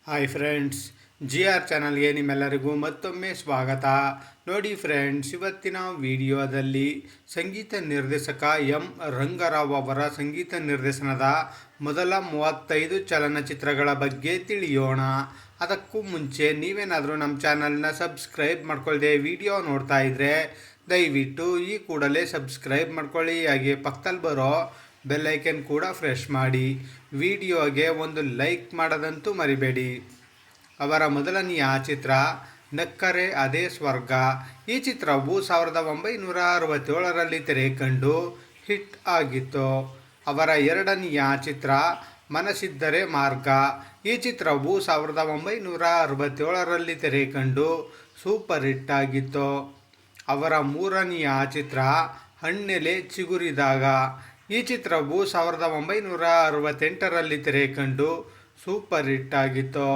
Hi friends, G R ಚಾನಲ್ಗೆ ನಿಮ್ಮೆಲ್ಲರಿಗೂ ಮತ್ತೊಮ್ಮೆ ಸ್ವಾಗತ. ನೋಡಿ ಫ್ರೆಂಡ್ಸ್, ಇವತ್ತಿನ ವಿಡಿಯೋದಲ್ಲಿ ಸಂಗೀತ ನಿರ್ದೇಶಕ ಎಂ ರಂಗರಾವ್ ಅವರ ಸಂಗೀತ ನಿರ್ದೇಶನದ ಮೊದಲ 35 ಚಲನಚಿತ್ರಗಳ ಬಗ್ಗೆ ತಿಳಿಯೋಣ. ಅದಕ್ಕೂ ಮುಂಚೆ ನೀವೇನಾದರೂ ನಮ್ಮ ಚಾನಲ್ನ ಸಬ್ಸ್ಕ್ರೈಬ್ ಮಾಡ್ಕೊಳ್ಳದೆ ವಿಡಿಯೋ ನೋಡ್ತಾ ಇದ್ದರೆ ದಯವಿಟ್ಟು ಈ ಕೂಡಲೇ ಸಬ್ಸ್ಕ್ರೈಬ್ ಮಾಡ್ಕೊಳ್ಳಿ. ಹಾಗೆ ಪಕ್ಕದಲ್ಲಿ ಬರೋ ಬೆಲ್ಲೈಕನ್ ಕೂಡ ಫ್ರೆಶ್ ಮಾಡಿ. ವಿಡಿಯೋಗೆ ಒಂದು ಲೈಕ್ ಮಾಡೋದಂತೂ ಮರಿಬೇಡಿ. ಅವರ ಮೊದಲನೆಯ ಚಿತ್ರ ನಕ್ಕರೆ ಅದೇ ಸ್ವರ್ಗ. ಈ ಚಿತ್ರವು 1967ರಲ್ಲಿ ತೆರೆ ಕಂಡು ಹಿಟ್ ಆಗಿತ್ತು. ಅವರ ಎರಡನೆಯ ಚಿತ್ರ ಮನಸ್ಸಿದ್ದರೆ ಮಾರ್ಗ. ಈ ಚಿತ್ರವು 1967ರಲ್ಲಿ ತೆರೆ ಕಂಡು ಸೂಪರ್ ಹಿಟ್ ಆಗಿತ್ತು. ಅವರ ಮೂರನೆಯ ಚಿತ್ರ ಹಣ್ಣೆಲೆ ಚಿಗುರಿದಾಗ. ಈ ಚಿತ್ರವು 1968ರಲ್ಲಿ ತೆರೆ ಕಂಡು ಸೂಪರ್ ಹಿಟ್ ಆಗಿತ್ತು.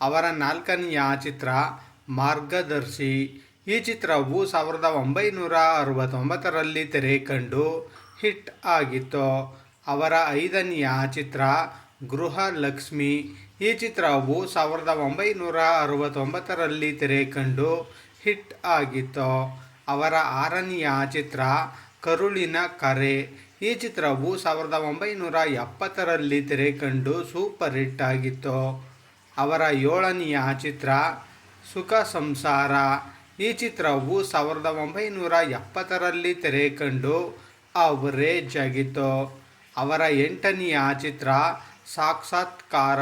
ಅವರ ನಾಲ್ಕನೆಯ ಚಿತ್ರ ಮಾರ್ಗದರ್ಶಿ. ಈ ಚಿತ್ರವು 1969ರಲ್ಲಿ ತೆರೆ ಕಂಡು ಹಿಟ್ ಆಗಿತ್ತು. ಅವರ ಐದನೆಯ ಚಿತ್ರ ಗೃಹಲಕ್ಷ್ಮಿ. ಈ ಚಿತ್ರವು 1969ರಲ್ಲಿ ತೆರೆ ಕಂಡು ಹಿಟ್ ಆಗಿತ್ತು. ಅವರ ಆರನೆಯ ಚಿತ್ರ ಕರುಳಿನ ಕರೆ. ಈ ಚಿತ್ರವು 1970ರಲ್ಲಿ ತೆರೆ ಕಂಡು ಸೂಪರ್ ಹಿಟ್ ಆಗಿತ್ತು. ಅವರ ಏಳನೆಯ ಚಿತ್ರ ಸುಖ ಸಂಸಾರ. ಈ ಚಿತ್ರವು 1970ರಲ್ಲಿ ತೆರೆ ಕಂಡು ಅವರೇಜ್ ಆಗಿತ್ತು. ಅವರ ಎಂಟನೆಯ ಚಿತ್ರ ಸಾಕ್ಷಾತ್ಕಾರ.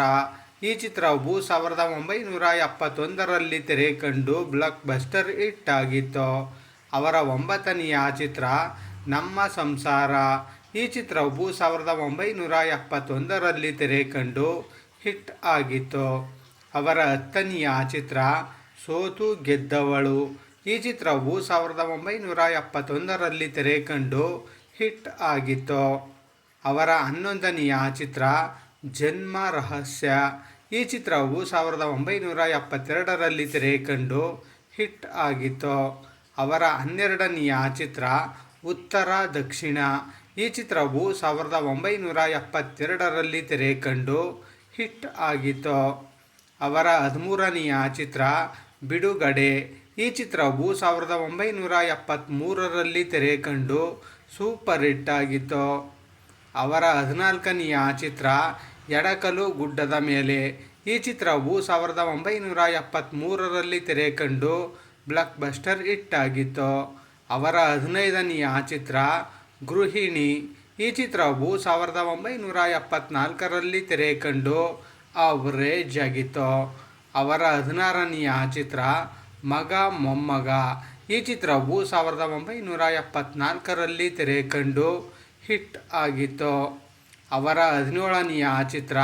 ಈ ಚಿತ್ರವು 1971ರಲ್ಲಿ ತೆರೆ ಕಂಡು ಬ್ಲಾಕ್ ಬಸ್ಟರ್ ಹಿಟ್ ಆಗಿತ್ತು. ಅವರ ಒಂಬತ್ತನೆಯ ಚಿತ್ರ ನಮ್ಮ ಸಂಸಾರ. ಈ ಚಿತ್ರವು 1971ರಲ್ಲಿ ತೆರೆ ಕಂಡು ಹಿಟ್ ಆಗಿತ್ತು. ಅವರ ಹತ್ತನೆಯ ಚಿತ್ರ ಸೋತು ಗೆದ್ದವಳು. ಈ ಚಿತ್ರವು 1971ರಲ್ಲಿ ತೆರೆ ಕಂಡು ಹಿಟ್ ಆಗಿತ್ತು. ಅವರ ಹನ್ನೊಂದನೆಯ ಚಿತ್ರ ಜನ್ಮ ರಹಸ್ಯ. ಈ ಚಿತ್ರವು 1972ರಲ್ಲಿ ತೆರೆ ಕಂಡು ಹಿಟ್ ಆಗಿತ್ತು. ಅವರ ಹನ್ನೆರಡನೆಯ ಚಿತ್ರ ಉತ್ತರ ದಕ್ಷಿಣ. ಈ ಚಿತ್ರವು 1972ರಲ್ಲಿ ತೆರೆ ಕಂಡು ಹಿಟ್ ಆಗಿತ್ತು. ಅವರ 13ನೆಯ ಚಿತ್ರ ಬಿಡುಗಡೆ. ಈ ಚಿತ್ರವು 1973ರಲ್ಲಿ ತೆರೆ ಕಂಡು ಸೂಪರ್ ಹಿಟ್ ಆಗಿತ್ತು. ಅವರ 14ನೆಯ ಚಿತ್ರ ಎಡಕಲು ಗುಡ್ಡದ ಮೇಲೆ. ಈ ಚಿತ್ರವು 1973ರಲ್ಲಿ ತೆರೆ ಕಂಡು ಬ್ಲಾಕ್ ಬಸ್ಟರ್ ಹಿಟ್ ಆಗಿತ್ತು. ಅವರ 15ನೆಯ ಚಿತ್ರ ಗೃಹಿಣಿ. ಈ ಚಿತ್ರವು 1974ರಲ್ಲಿ ತೆರೆ ಕಂಡು ಅವರೇಜ್ ಆಗಿತ್ತು. ಅವರ 16ನೆಯ ಚಿತ್ರ ಮಗ ಮೊಮ್ಮಗ. ಈ ಚಿತ್ರವು 1974ರಲ್ಲಿ ತೆರೆ ಕಂಡು ಹಿಟ್ ಆಗಿತ್ತು. ಅವರ 17ನೆಯ ಚಿತ್ರ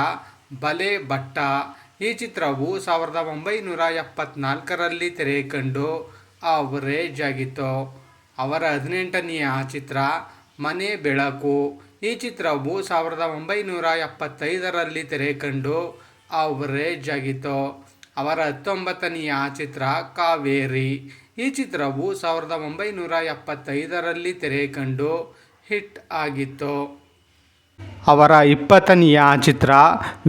ಬಲೆ ಬಟ್ಟ. ಈ ಚಿತ್ರವು 1974ರಲ್ಲಿ ತೆರೆ ಕಂಡು ಅವರೇಜ್ ಆಗಿತ್ತು. ಅವರ 18ನೆಯ ಚಿತ್ರ ಮನೆ ಬೆಳಕು. ಈ ಚಿತ್ರವು 1975ರಲ್ಲಿ ತೆರೆ ಕಂಡು ಅವರೇಜ್ ಆಗಿತ್ತು. ಅವರ 19ನೆಯ ಚಿತ್ರ ಕಾವೇರಿ. ಈ ಚಿತ್ರವು 1975ರಲ್ಲಿ ತೆರೆ ಕಂಡು ಹಿಟ್ ಆಗಿತ್ತು. ಅವರ 20ನೆಯ ಚಿತ್ರ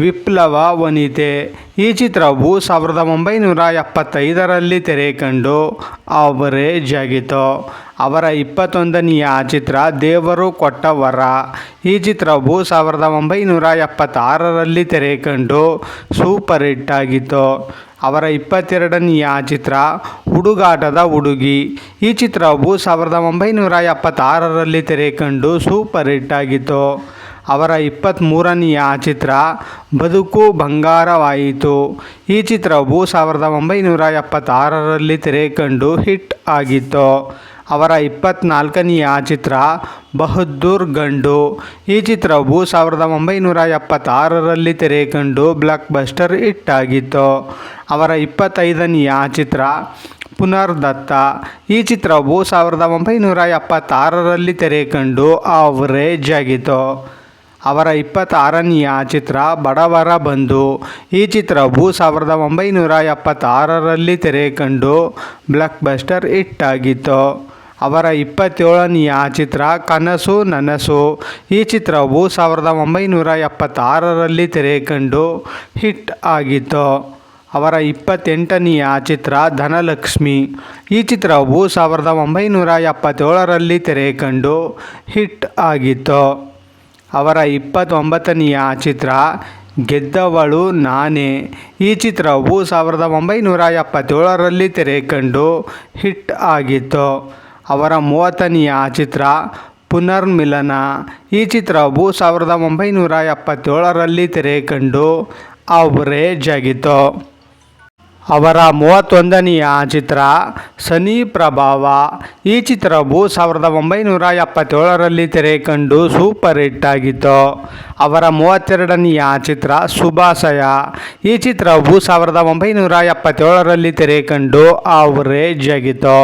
ವಿಪ್ಲವ ವನಿತೆ. ಈ ಚಿತ್ರವು 1975ರಲ್ಲಿ ತೆರೆ ಕಂಡು ಅವರೇಜ್ ಆಗಿತ್ತು. ಅವರ 21ನೆಯ ಚಿತ್ರ ದೇವರು ಕೊಟ್ಟ ವರ. ಈ ಚಿತ್ರವು 1976ರಲ್ಲಿ ತೆರೆ ಕಂಡು ಸೂಪರ್ ಹಿಟ್ ಆಗಿತ್ತು. ಅವರ 22ನೆಯ ಚಿತ್ರ ಹುಡುಗಾಟದ ಹುಡುಗಿ. ಈ ಚಿತ್ರವು 1976ರಲ್ಲಿ ತೆರೆ ಕಂಡು ಸೂಪರ್ ಹಿಟ್ ಆಗಿತ್ತು. ಅವರ 23ನೆಯ ಚಿತ್ರ ಬದುಕು ಬಂಗಾರವಾಯಿತು. ಈ ಚಿತ್ರವು 1976ರಲ್ಲಿ ತೆರೆ ಕಂಡು ಹಿಟ್ ಆಗಿತ್ತು. ಅವರ 24ನೆಯ ಚಿತ್ರ ಬಹದ್ದೂರ್ ಗಂಡು. ಈ ಚಿತ್ರವು 1976ರಲ್ಲಿ ತೆರೆ ಕಂಡು ಬ್ಲಾಕ್ ಬಸ್ಟರ್ ಹಿಟ್ ಆಗಿತ್ತು. ಅವರ 25ನೆಯ ಚಿತ್ರ ಪುನರ್ದತ್ತ. ಈ ಚಿತ್ರವು 1976ರಲ್ಲಿ ತೆರೆ ಕಂಡು ಅವರೇಜ್ ಆಗಿತ್ತು. ಅವರ 26ನೆಯ ಚಿತ್ರ ಬಡವರ ಬಂಧು. ಈ ಚಿತ್ರವು 1976ರಲ್ಲಿ ತೆರೆ ಕಂಡು ಬ್ಲಾಕ್ ಬಸ್ಟರ್ ಹಿಟ್ ಆಗಿತ್ತು. ಅವರ 27ನೆಯ ಚಿತ್ರ ಕನಸು ನನಸು. ಈ ಚಿತ್ರವು 1976ರಲ್ಲಿ ತೆರೆ ಕಂಡು ಹಿಟ್ ಆಗಿತ್ತು. ಅವರ 28ನೆಯ ಚಿತ್ರ ಧನಲಕ್ಷ್ಮಿ. ಈ ಚಿತ್ರವು 1977ರಲ್ಲಿ ತೆರೆ ಕಂಡು ಹಿಟ್ ಆಗಿತ್ತು. ಅವರ 29ನೆಯ ಚಿತ್ರ ಗೆದ್ದವಳು ನಾನೇ. ಈ ಚಿತ್ರವು 1977ರಲ್ಲಿ ತೆರೆ ಕಂಡು ಹಿಟ್ ಆಗಿತ್ತು. ಅವರ 30ನೆಯ ಚಿತ್ರ ಪುನರ್ಮಿಲನ. ಈ ಚಿತ್ರವು 1977ರಲ್ಲಿ ತೆರೆ ಕಂಡು ಅವರೇಜ್ ಆಗಿತ್ತು. ಅವರ 31ನೆಯ ಚಿತ್ರ ಸನಿ ಪ್ರಭಾವ. ಈ ಚಿತ್ರವು 1977ರಲ್ಲಿ ತೆರೆ ಕಂಡು ಸೂಪರ್ ಹಿಟ್ ಆಗಿತ್ತು. ಅವರ 32ನೆಯ ಚಿತ್ರ ಶುಭಾಶಯ. ಈ ಚಿತ್ರವು 1977ರಲ್ಲಿ ತೆರೆ ಕಂಡು ಅವರೇಜ್ ಆಗಿತ್ತು.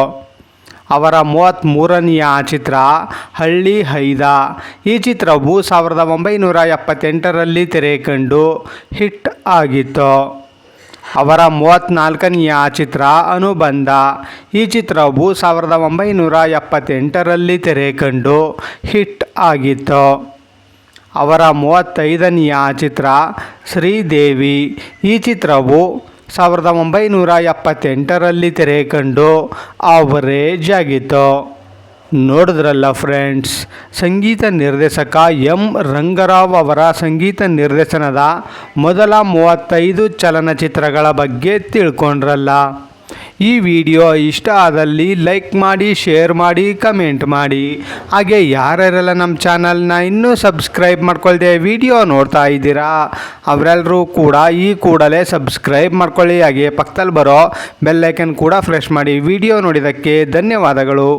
ಅವರ 33ನೆಯ ಚಿತ್ರ ಹಳ್ಳಿ ಹೈದ. ಈ ಚಿತ್ರವು 1978ರಲ್ಲಿ ತೆರೆ ಕಂಡು ಹಿಟ್ ಆಗಿತ್ತು. ಅವರ 34ನೆಯ ಚಿತ್ರ ಅನುಬಂಧ. ಈ ಚಿತ್ರವು 1978ರಲ್ಲಿ ತೆರೆ ಕಂಡು ಹಿಟ್ ಆಗಿತ್ತು. ಅವರ 35ನೆಯ ಚಿತ್ರ ಶ್ರೀದೇವಿ. ಈ ಚಿತ್ರವು 1978ರಲ್ಲಿ ತೆರೆ ಕಂಡು ಅವರೇಜ್ ಆಗಿತ್ತು. ನೋಡಿದ್ರಲ್ಲ ಫ್ರೆಂಡ್ಸ್, ಸಂಗೀತ ನಿರ್ದೇಶಕ ಎಂ ರಂಗರಾವ್ ಅವರ ಸಂಗೀತ ನಿರ್ದೇಶನದ ಮೊದಲ 35 ಚಲನಚಿತ್ರಗಳ ಬಗ್ಗೆ ತಿಳ್ಕೊಂಡ್ರಲ್ಲ. ಈ ವಿಡಿಯೋ ಇಷ್ಟ ಆದಲ್ಲಿ ಲೈಕ್ ಮಾಡಿ, ಶೇರ್ ಮಾಡಿ, ಕಮೆಂಟ್ ಮಾಡಿ. ಹಾಗೆ ಯಾರ್ಯಾರೆಲ್ಲ ನಮ್ಮ ಚಾನಲ್ನ ಇನ್ನೂ ಸಬ್ಸ್ಕ್ರೈಬ್ ಮಾಡ್ಕೊಳ್ದೆ ವಿಡಿಯೋ ನೋಡ್ತಾ ಇದ್ದೀರಾ ಅವರೆಲ್ಲರೂ ಕೂಡ ಈ ಕೂಡಲೇ ಸಬ್ಸ್ಕ್ರೈಬ್ ಮಾಡ್ಕೊಳ್ಳಿ. ಹಾಗೆ ಪಕ್ಕದಲ್ಲಿ ಬರೋ ಬೆಲ್ ಐಕನ್ ಕೂಡ ಪ್ರೆಸ್ ಮಾಡಿ. ವಿಡಿಯೋ ನೋಡಿದ್ದಕ್ಕೆ ಧನ್ಯವಾದಗಳು.